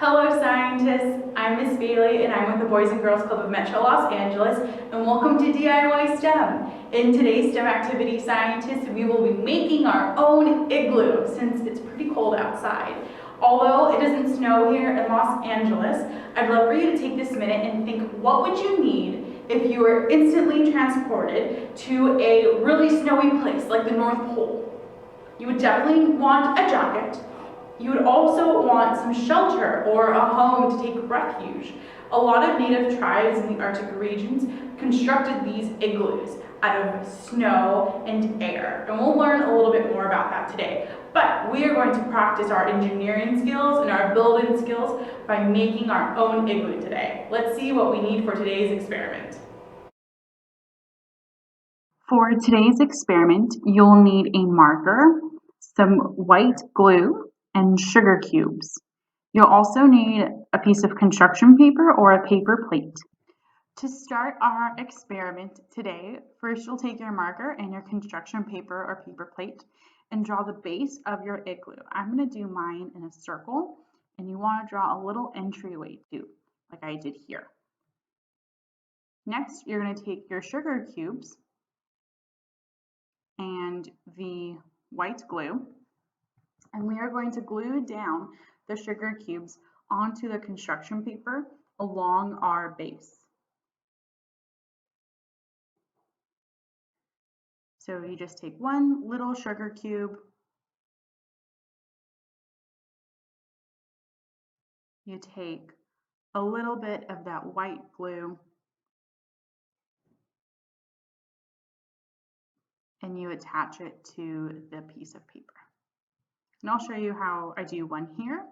Hello scientists, I'm Miss Bailey and I'm with the Boys and Girls Club of Metro Los Angeles, and welcome to DIY STEM. In today's STEM activity, scientists, we will be making our own igloo since it's pretty cold outside. Although it doesn't snow here in Los Angeles, I'd love for you to take this minute and think, what would you need if you were instantly transported to a really snowy place like the North Pole? You would definitely want a jacket. You would also want some shelter or a home to take refuge. A lot of native tribes in the Arctic regions constructed these igloos out of snow and air. And we'll learn a little bit more about that today. But we are going to practice our engineering skills and our building skills by making our own igloo today. Let's see what we need for today's experiment. For today's experiment, you'll need a marker, some white glue, and sugar cubes. You'll also need a piece of construction paper or a paper plate. To start our experiment today, first you'll take your marker and your construction paper or paper plate and draw the base of your igloo. I'm going to do mine in a circle, and you want to draw a little entryway too, like I did here. Next, you're going to take your sugar cubes and the white glue, and we are going to glue down the sugar cubes onto the construction paper along our base. So you just take one little sugar cube, you take a little bit of that white glue, and you attach it to the piece of paper. And I'll show you how I do one here.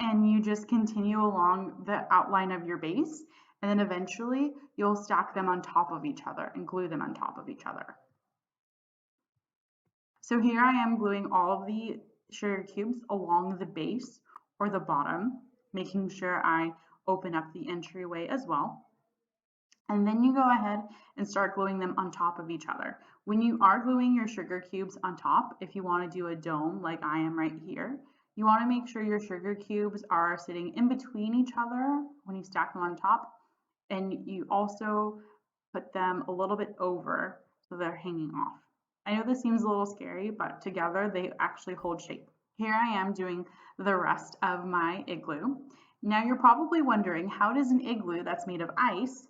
And you just continue along the outline of your base, and then eventually you'll stack them on top of each other and glue them on top of each other. So here I am gluing all of the sugar cubes along the base or the bottom, making sure I open up the entryway as well. And then you go ahead and start gluing them on top of each other. When you are gluing your sugar cubes on top, if you want to do a dome like I am right here, you want to make sure your sugar cubes are sitting in between each other when you stack them on top, and you also put them a little bit over so they're hanging off. I know this seems a little scary, but together they actually hold shape. Here I am doing the rest of my igloo. Now you're probably wondering, how does an igloo that's made of ice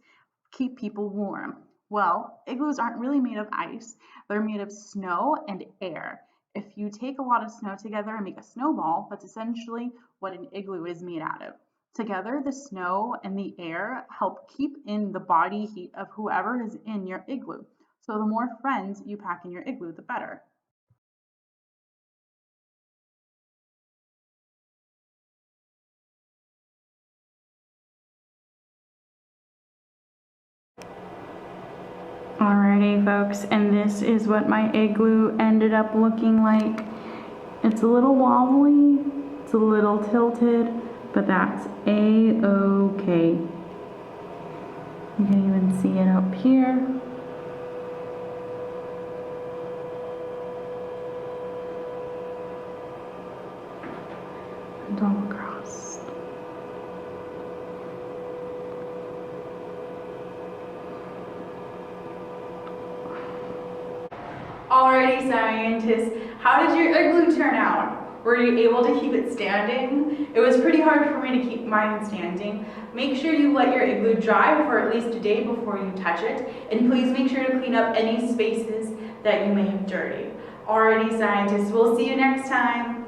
keep people warm? Well, igloos aren't really made of ice. They're made of snow and air. If you take a lot of snow together and make a snowball, that's essentially what an igloo is made out of. Together, the snow and the air help keep in the body heat of whoever is in your igloo. So the more friends you pack in your igloo, the better. Alrighty folks, and this is what my igloo ended up looking like. It's a little wobbly, it's a little tilted, but that's a-okay. You can even see it up here. And all across. Alrighty scientists, how did your igloo turn out? Were you able to keep it standing? It was pretty hard for me to keep mine standing. Make sure you let your igloo dry for at least a day before you touch it, and please make sure to clean up any spaces that you may have dirtied. Alrighty scientists, we'll see you next time.